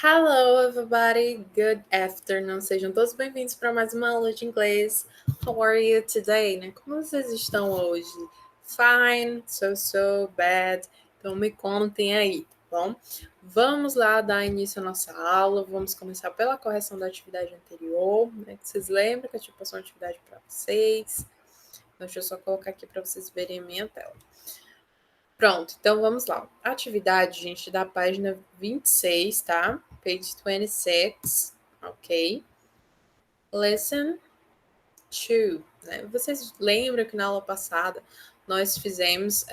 Hello, everybody. Good afternoon. Sejam todos bem-vindos para mais uma aula de inglês. How are you today? Né? Como vocês estão hoje? Fine, so, bad. Então me contem aí, tá bom? Vamos lá dar início à nossa aula. Vamos começar pela correção da atividade anterior, né? Que vocês lembram que eu tinha passado uma atividade para vocês. Então, deixa eu só colocar aqui para vocês verem a minha tela. Pronto, então vamos lá. Atividade, gente, da página 26, tá? Page 26, ok? Listen 2, né? Vocês lembram que na aula passada nós fizemos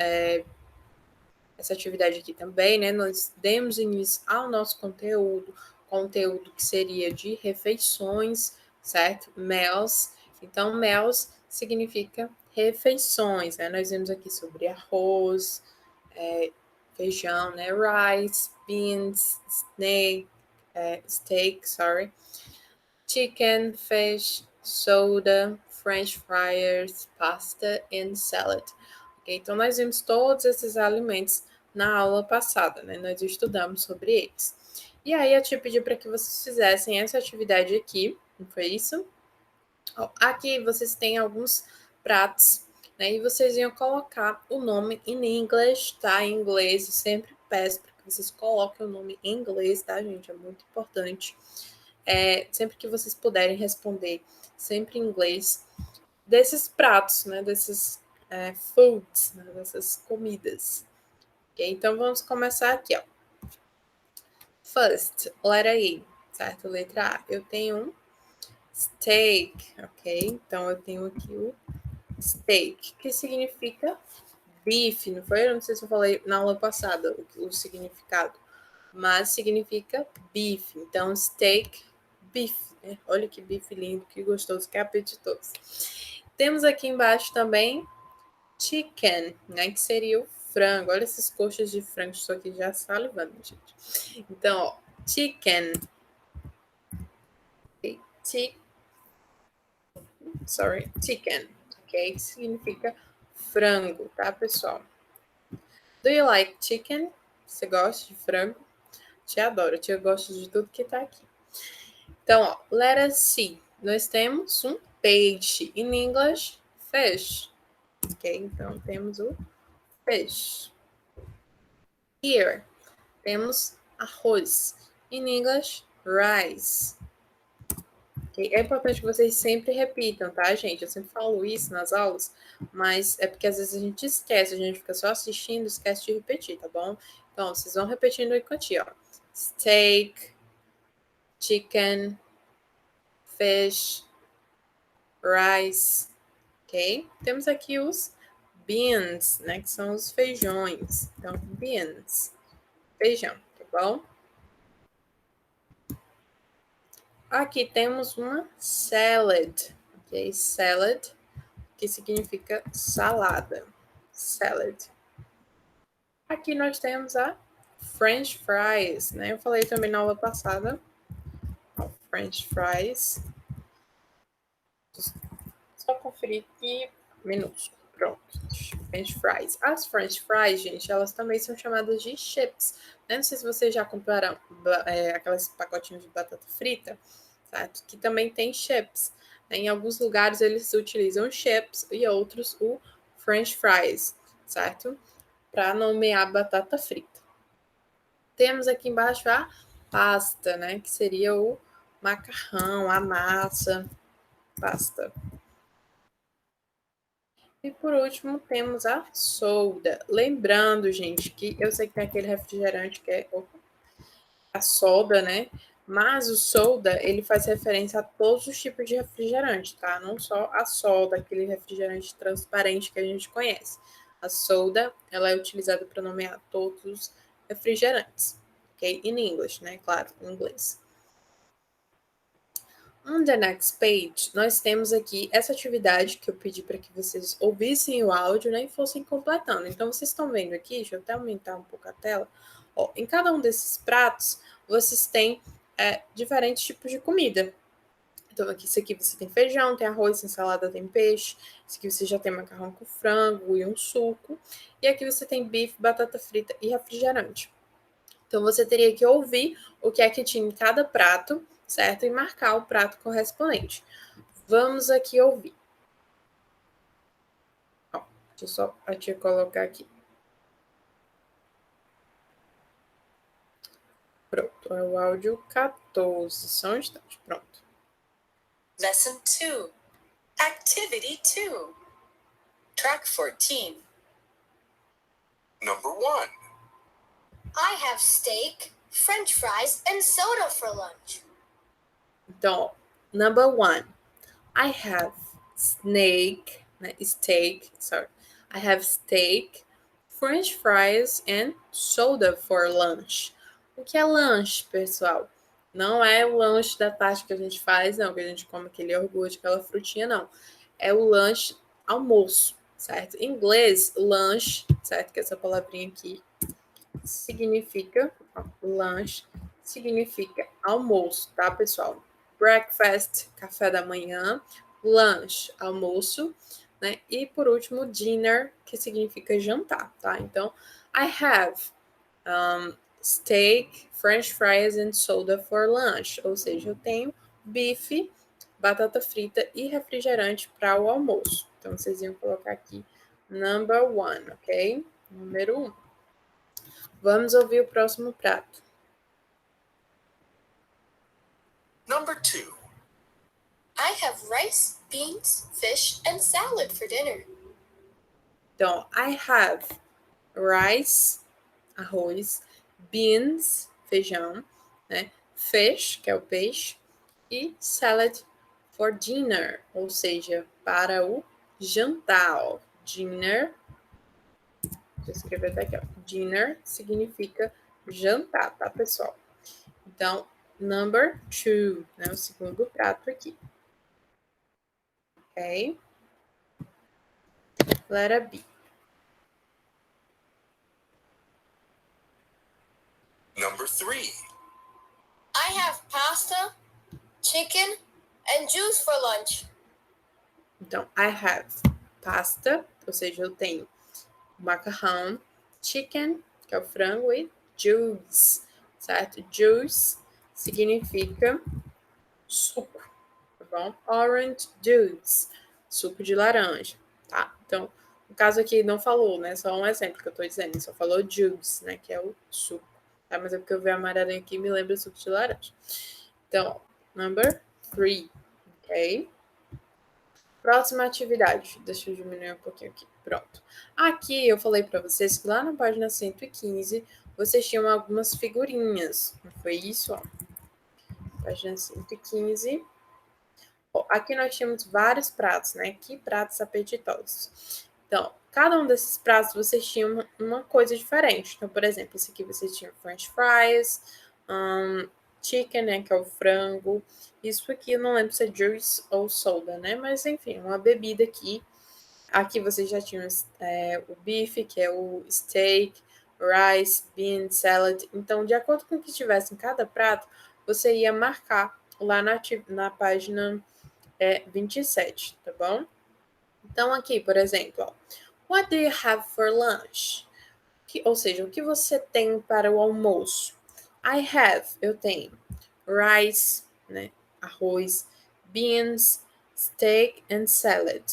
essa atividade aqui também, né? Nós demos início ao nosso conteúdo que seria de refeições, certo? Meals. Então, meals significa refeições, né? Nós vimos aqui sobre arroz, feijão, né? Rice, beans, steak, chicken, fish, soda, French fries, pasta and salad. Okay? Então, nós vimos todos esses alimentos na aula passada, né? Nós estudamos sobre eles. E aí, eu te pedi para que vocês fizessem essa atividade aqui, não foi isso? Aqui vocês têm alguns pratos, né? E vocês iam colocar o nome em inglês, tá? Em inglês, eu sempre peço para que vocês coloquem o nome em inglês, tá, gente? É muito importante. Sempre que vocês puderem responder, sempre em inglês, desses pratos, né? Desses foods, né? Dessas comidas. Ok? Então vamos começar aqui, ó. First, letra I, certo? Letra A. Eu tenho um steak, ok? Então eu tenho aqui o steak, que significa beef, não foi? Eu não sei se eu falei na aula passada o significado, mas significa beef. Então, steak, beef, né? Olha que bife lindo, que gostoso, que apetitoso. Temos aqui embaixo também chicken, né? Que seria o frango. Olha essas coxas de frango, estou aqui já salivando, gente. Então, ó, chicken. Chicken, ok? Que significa frango, tá, pessoal? Do you like chicken? Você gosta de frango? Te adoro, te gosto de tudo que tá aqui. Então, ó, letra C. Nós temos um peixe. In English, fish. Ok? Então, temos o fish. Here, temos arroz. In English, rice. Okay? É importante que vocês sempre repitam, tá, gente? Eu sempre falo isso nas aulas, mas é porque às vezes a gente esquece, a gente fica só assistindo, esquece de repetir, tá bom? Então, vocês vão repetindo aí contigo, ó. Steak, chicken, fish, rice, ok? Temos aqui os beans, né, que são os feijões. Então, beans, feijão, tá bom? Aqui temos uma salad, ok? Salad, que significa salada. Salad. Aqui nós temos a French fries, né? Eu falei também na aula passada. Ó, French fries. Só conferir aqui. Minúsculo. Pronto. French fries. As French fries, gente, elas também são chamadas de chips. Não sei se vocês já compraram aqueles pacotinhos de batata frita, certo? Que também tem chips. Em alguns lugares eles utilizam chips e outros o French fries, certo? Para nomear batata frita. Temos aqui embaixo a pasta, né? Que seria o macarrão, a massa, pasta. E por último, temos a soda. Lembrando, gente, que eu sei que tem aquele refrigerante que é a soda, né? Mas o soda, ele faz referência a todos os tipos de refrigerante, tá? Não só a soda, aquele refrigerante transparente que a gente conhece. A soda, ela é utilizada para nomear todos os refrigerantes, ok? In English, né? Claro, em inglês. On the next page, nós temos aqui essa atividade que eu pedi para que vocês ouvissem o áudio, né, e fossem completando. Então, vocês estão vendo aqui, deixa eu até aumentar um pouco a tela. Ó, em cada um desses pratos, vocês têm diferentes tipos de comida. Então, aqui, isso aqui você tem feijão, tem arroz, tem salada, tem peixe. Isso aqui você já tem macarrão com frango e um suco. E aqui você tem bife, batata frita e refrigerante. Então, você teria que ouvir o que é que tinha em cada prato, certo? E marcar o prato correspondente. Vamos aqui ouvir. Ó, deixa eu só te colocar aqui. Pronto, é o áudio 14. Só um instante, pronto. Lesson 2. Activity 2. Track 14. Number 1. I have steak, French fries, and soda for lunch. Então, number 1. I have steak, sorry. I have steak, French fries and soda for lunch. O que é lanche, pessoal? Não é o lanche da tarde que a gente faz, não, que a gente come aquele iogurte, aquela frutinha, não. É o lanche almoço, certo? Em inglês, lanche, certo? Que essa palavrinha aqui significa, lanche, significa almoço, tá, pessoal? Breakfast, café da manhã, lunch, almoço, né? E por último, dinner, que significa jantar, tá? Então, I have steak, French fries and soda for lunch, ou seja, eu tenho bife, batata frita e refrigerante para o almoço. Então, vocês iam colocar aqui number 1, ok? Número 1. Vamos ouvir o próximo prato. Number 2. I have rice, beans, fish, and salad for dinner. Então, I have rice, arroz, beans, feijão, né? Fish, que é o peixe, e salad for dinner, ou seja, para o jantar. Ó. Dinner, vou escrever até aqui, ó. Dinner significa jantar, tá, pessoal? Então, number 2, né? O segundo prato aqui. Ok? Letra B. Number 3. I have pasta, chicken, and juice for lunch. Então, I have pasta, ou seja, eu tenho macarrão, chicken, que é o frango, e juice, certo? Juice significa suco, tá bom? Orange juice, suco de laranja, tá? Então, no caso aqui não falou, né? Só um exemplo que eu tô dizendo, só falou juice, né? Que é o suco, tá? Mas é porque eu vi amarelinho aqui e me lembra suco de laranja. Então, number 3, ok? Próxima atividade. Deixa eu diminuir um pouquinho aqui. Pronto. Aqui eu falei para vocês que lá na página 115 vocês tinham algumas figurinhas. Não foi isso? Ó. Página 115. Ó, aqui nós tínhamos vários pratos, né? Que pratos apetitosos. Então, cada um desses pratos vocês tinham uma coisa diferente. Então, por exemplo, esse aqui vocês tinham French fries, chicken, né? Que é o frango. Isso aqui eu não lembro se é juice ou soda, né? Mas enfim, uma bebida aqui. Aqui vocês já tinham o bife, que é o steak, rice, bean, salad. Então, de acordo com o que tivesse em cada prato, você ia marcar lá na página 27, tá bom? Então, aqui, por exemplo, ó, what do you have for lunch? Ou seja, o que você tem para o almoço? I have, eu tenho rice, né, arroz, beans, steak and salad.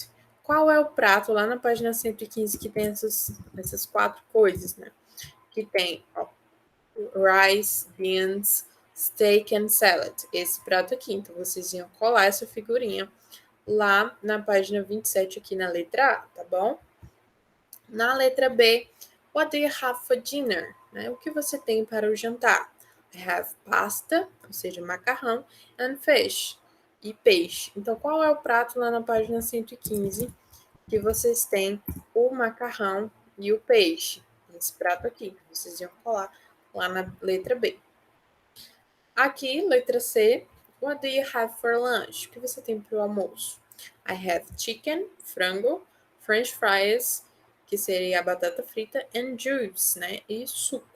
Qual é o prato lá na página 115 que tem essas quatro coisas, né? Que tem ó, rice, beans, steak and salad. Esse prato aqui. Então, vocês iam colar essa figurinha lá na página 27 aqui na letra A, tá bom? Na letra B, what do you have for dinner? Né? O que você tem para o jantar? I have pasta, ou seja, macarrão, and fish, e peixe. Então, qual é o prato lá na página 115 que vocês têm o macarrão e o peixe? Esse prato aqui, vocês iam colar lá na letra B. Aqui, letra C, what do you have for lunch? O que você tem para o almoço? I have chicken, frango, French fries, que seria a batata frita, and juice, né? E suco.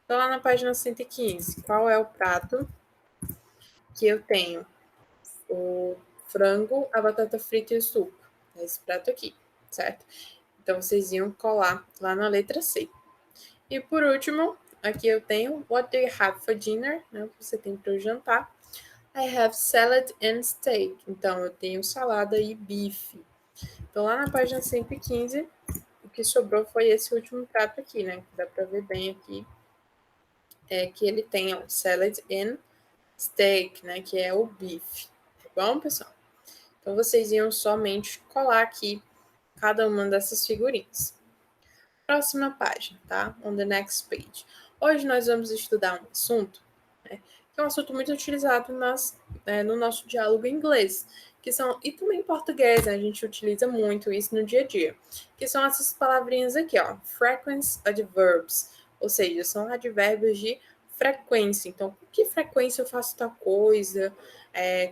Então, lá na página 115, qual é o prato que eu tenho? O frango, a batata frita e o suco. É esse prato aqui, certo? Então, vocês iam colar lá na letra C. E por último, aqui eu tenho what do you have for dinner? Né? O que você tem para o jantar. I have salad and steak. Então, eu tenho salada e bife. Então, lá na página 115, o que sobrou foi esse último prato aqui, né? Dá para ver bem aqui. Que ele tem ó, salad and steak, né? Que é o bife. Tá bom, pessoal? Então, vocês iam somente colar aqui cada uma dessas figurinhas. Próxima página, tá? On the next page. Hoje nós vamos estudar um assunto, né, que é um assunto muito utilizado no nosso diálogo em inglês, que são, e também em português, né, a gente utiliza muito isso no dia a dia, que são essas palavrinhas aqui, ó, frequency adverbs, ou seja, são advérbios de frequência. Então, com que frequência eu faço tal coisa,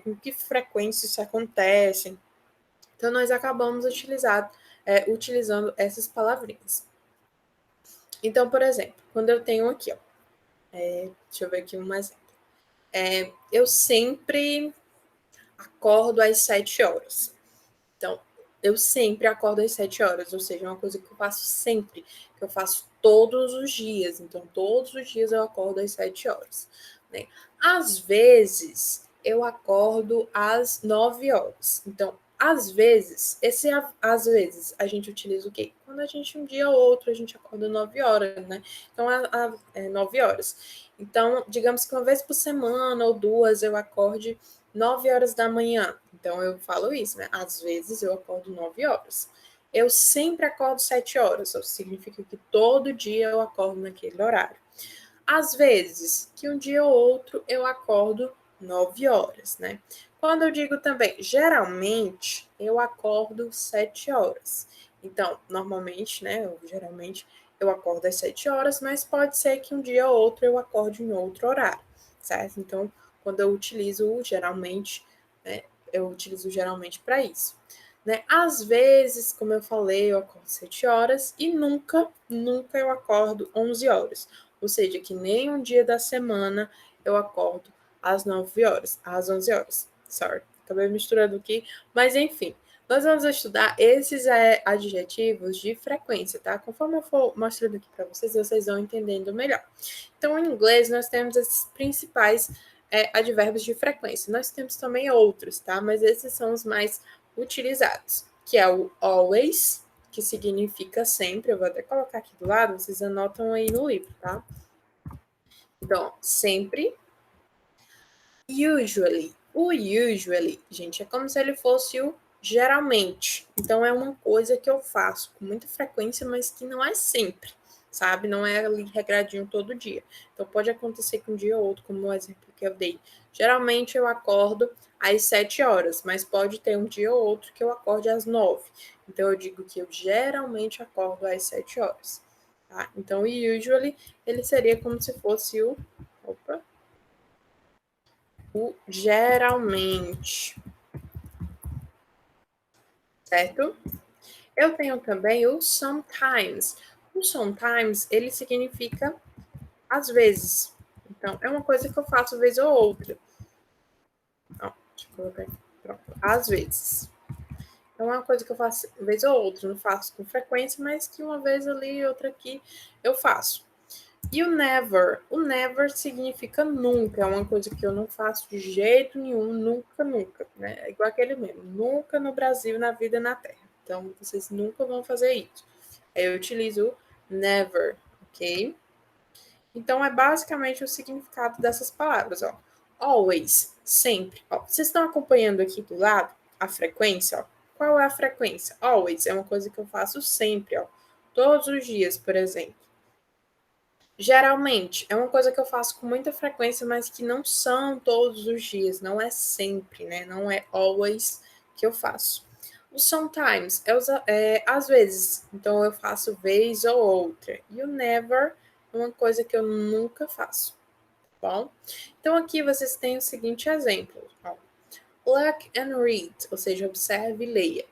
com que frequência isso acontece. Então, nós acabamos utilizando essas palavrinhas. Então, por exemplo, quando eu tenho aqui, ó, deixa eu ver aqui um exemplo. Eu sempre acordo às 7 horas. Então, eu sempre acordo às 7 horas, ou seja, é uma coisa que eu faço sempre, que eu faço todos os dias. Então, todos os dias eu acordo às 7 horas. Né? Às vezes, eu acordo às 9 horas. Então, às vezes, às vezes, a gente utiliza o quê? Quando a gente, um dia ou outro, a gente acorda 9 horas, né? Então, 9 horas. Então, digamos que uma vez por semana ou duas eu acorde 9 horas da manhã. Então, eu falo isso, né? Às vezes eu acordo 9 horas. Eu sempre acordo 7 horas, ou significa que todo dia eu acordo naquele horário. Às vezes, que um dia ou outro eu acordo 9 horas, né? Quando eu digo também, geralmente, eu acordo 7 horas. Então, normalmente, né? Geralmente, eu acordo às 7 horas, mas pode ser que um dia ou outro eu acorde em outro horário, certo? Então, quando eu utilizo o geralmente, né? Eu utilizo geralmente para isso. Né? Às vezes, como eu falei, eu acordo 7 horas e nunca eu acordo 11 horas. Ou seja, que nem um dia da semana eu acordo às 9 horas, às 11 horas. Sorry, acabei misturando aqui. Mas, enfim, nós vamos estudar esses adjetivos de frequência, tá? Conforme eu for mostrando aqui para vocês, vocês vão entendendo melhor. Então, em inglês, nós temos esses principais advérbios de frequência. Nós temos também outros, tá? Mas esses são os mais utilizados, que é o always, que significa sempre. Eu vou até colocar aqui do lado, vocês anotam aí no livro, tá? Então, sempre. Usually. O usually, gente, é como se ele fosse o geralmente. Então, é uma coisa que eu faço com muita frequência, mas que não é sempre, sabe? Não é ali regradinho todo dia. Então, pode acontecer que um dia ou outro, como o exemplo que eu dei. Geralmente, eu acordo às 7 horas, mas pode ter um dia ou outro que eu acorde às 9. Então, eu digo que eu geralmente acordo às 7 horas. Tá? Então, o usually, ele seria como se fosse o... Opa! O geralmente, certo? Eu tenho também o sometimes. O sometimes, ele significa às vezes. Então, é uma coisa que eu faço vez ou outra. Ó, deixa eu colocar aqui. Pronto. Às vezes. Então, é uma coisa que eu faço vez ou outra. Não faço com frequência, mas que uma vez ali e outra aqui eu faço. E o never significa nunca, é uma coisa que eu não faço de jeito nenhum, nunca, né? É igual aquele mesmo, nunca no Brasil, na vida, na Terra. Então, vocês nunca vão fazer isso. Aí eu utilizo o never, ok? Então, é basicamente o significado dessas palavras, ó. Always, sempre. Ó, vocês estão acompanhando aqui do lado a frequência, ó. Qual é a frequência? Always é uma coisa que eu faço sempre, ó. Todos os dias, por exemplo. Geralmente, é uma coisa que eu faço com muita frequência, mas que não são todos os dias, não é sempre, né? Não é always que eu faço. O sometimes às vezes, então eu faço vez ou outra. E o never é uma coisa que eu nunca faço, tá bom? Então aqui vocês têm o seguinte exemplo, ó. Look and read, ou seja, observe e leia.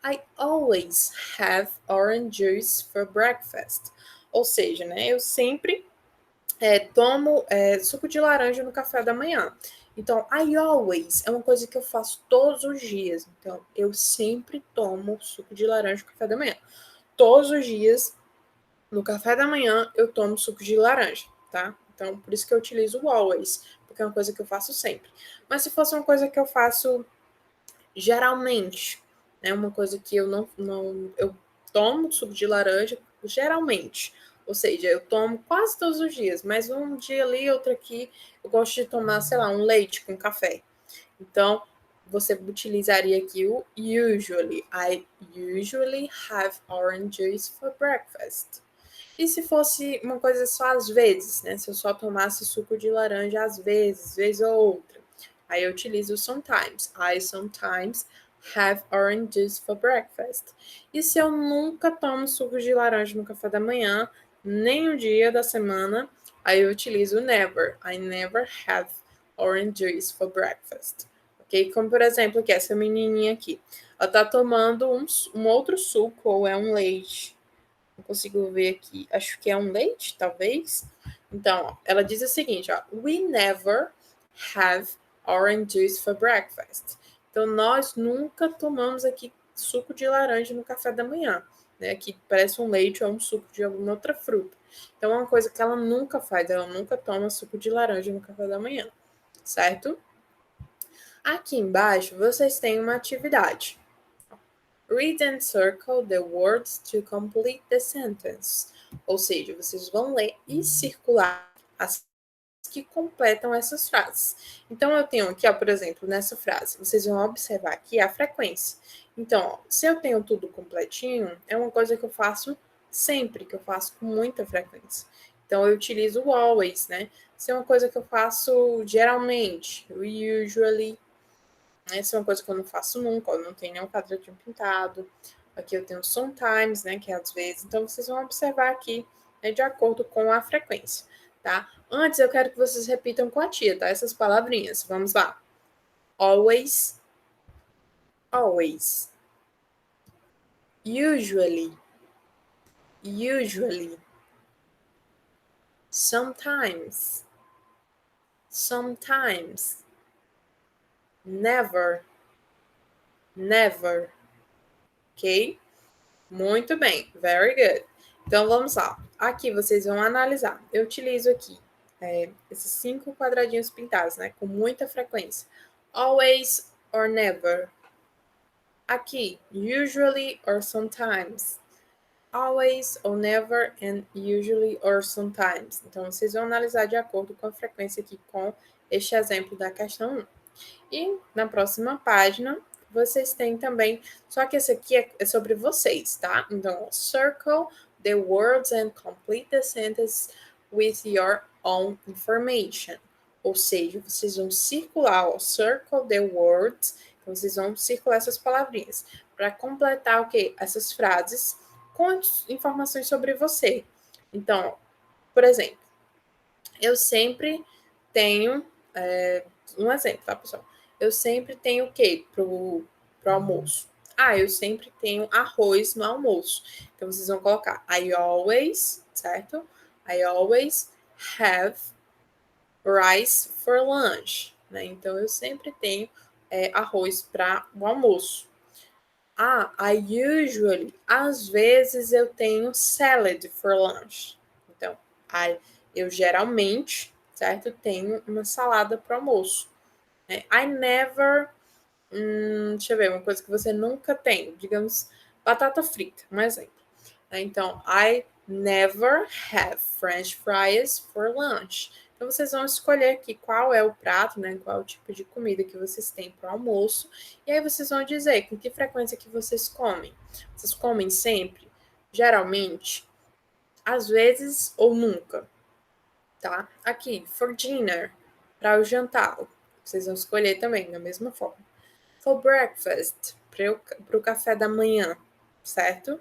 I always have orange juice for breakfast. Ou seja, né, eu sempre tomo suco de laranja no café da manhã. Então, I always é uma coisa que eu faço todos os dias. Então, eu sempre tomo suco de laranja no café da manhã. Todos os dias, no café da manhã, eu tomo suco de laranja. tá? Então, por isso que eu utilizo o always, porque é uma coisa que eu faço sempre. Mas se fosse uma coisa que eu faço geralmente, né? Uma coisa que eu não eu tomo suco de laranja geralmente. Ou seja, eu tomo quase todos os dias, mas um dia ali, outro aqui, eu gosto de tomar, sei lá, um leite com café. Então, você utilizaria aqui o usually. I usually have orange juice for breakfast. E se fosse uma coisa só às vezes, né? Se eu só tomasse suco de laranja às vezes, vez ou outra. Aí eu utilizo o sometimes. I sometimes have orange juice for breakfast. E se eu nunca tomo suco de laranja no café da manhã, nem um dia da semana, aí eu utilizo o never. I never have orange juice for breakfast. Ok? Como, por exemplo, que essa menininha aqui. Ela tá tomando um outro suco, ou é um leite. Não consigo ver aqui. Acho que é um leite, talvez. Então, ó, ela diz o seguinte, ó. We never have orange juice for breakfast. Então, nós nunca tomamos aqui suco de laranja no café da manhã. Né? Que parece um leite ou um suco de alguma outra fruta. Então, é uma coisa que ela nunca faz. Ela nunca toma suco de laranja no café da manhã. Certo? Aqui embaixo, vocês têm uma atividade. Read and circle the words to complete the sentence. Ou seja, vocês vão ler e circular as que completam essas frases. Então, eu tenho aqui, ó, por exemplo, nessa frase, vocês vão observar aqui a frequência. Então, ó, se eu tenho tudo completinho, é uma coisa que eu faço sempre, que eu faço com muita frequência. Então, eu utilizo o always, né? Se é uma coisa que eu faço geralmente, usually, essa é uma coisa que eu não faço nunca, eu não tenho nenhum quadradinho pintado. Aqui eu tenho sometimes, né, que é às vezes. Então, vocês vão observar aqui, né, de acordo com a frequência, tá? Antes, eu quero que vocês repitam com a tia, tá? Essas palavrinhas. Vamos lá. Always. Always. Usually. Usually. Sometimes. Sometimes. Never. Never. Ok? Muito bem, very good. Então vamos lá. Aqui vocês vão analisar. Eu utilizo aqui esses 5 quadradinhos pintados, né? Com muita frequência. Always or never. Aqui, usually or sometimes. Always or never and usually or sometimes. Então vocês vão analisar de acordo com a frequência aqui com este exemplo da questão 1. E na próxima página, vocês têm também, só que esse aqui é sobre vocês, tá? Então, circle the words and complete the sentence with your own information. Ou seja, vocês vão circular, ó, circle the words, então vocês vão circular essas palavrinhas para completar o quê? Essas frases com informações sobre você. Então, por exemplo, eu sempre tenho, um exemplo, tá, pessoal? Eu sempre tenho o quê pro almoço? Eu sempre tenho arroz no almoço. Então, vocês vão colocar I always, certo? I always have rice for lunch, né? Então, eu sempre tenho arroz para o almoço. I usually, às vezes eu tenho salad for lunch. Então, eu geralmente, certo? Tenho uma salada para o almoço. I never, deixa eu ver, uma coisa que você nunca tem, digamos, batata frita, um exemplo. Então, I never have French fries for lunch. Então, vocês vão escolher aqui qual é o prato, né? Qual é o tipo de comida que vocês têm para o almoço. E aí vocês vão dizer com que frequência que vocês comem. Vocês comem sempre? Geralmente? Às vezes ou nunca? Tá? Aqui, for dinner, para o jantar. Vocês vão escolher também, da mesma forma. For breakfast, para o café da manhã, certo?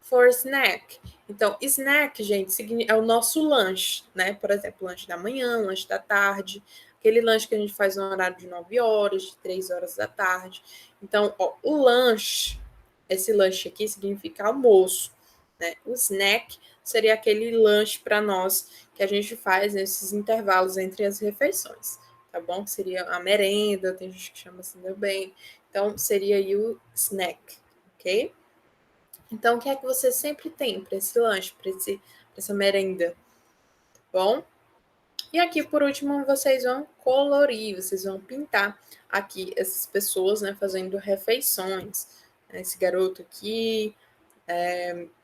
For snack. Então, snack, gente, é o nosso lanche, né? Por exemplo, lanche da manhã, lanche da tarde, aquele lanche que a gente faz no horário de 9 horas, de 3 horas da tarde. Então, ó, o lanche, esse lanche aqui significa almoço, né? O snack seria aquele lanche para nós que a gente faz nesses intervalos entre as refeições, tá bom? Seria a merenda, tem gente que chama assim também. Então, seria aí o snack, ok? Então, o que é que você sempre tem para esse lanche, para essa merenda? Bom, E aqui, por último, vocês vão colorir, vocês vão pintar aqui essas pessoas, né, fazendo refeições. Esse garoto aqui,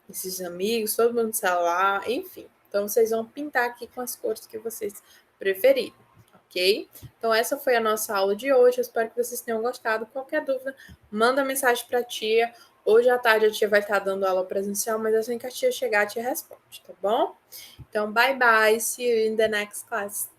esses amigos, todo mundo está lá, enfim. Então, vocês vão pintar aqui com as cores que vocês preferirem, ok? Então, essa foi a nossa aula de hoje. Eu espero que vocês tenham gostado. Qualquer dúvida, manda mensagem para a tia. Hoje à tarde a tia vai estar dando aula presencial, mas assim que a tia chegar, a tia responde, tá bom? Então, bye bye. See you in the next class.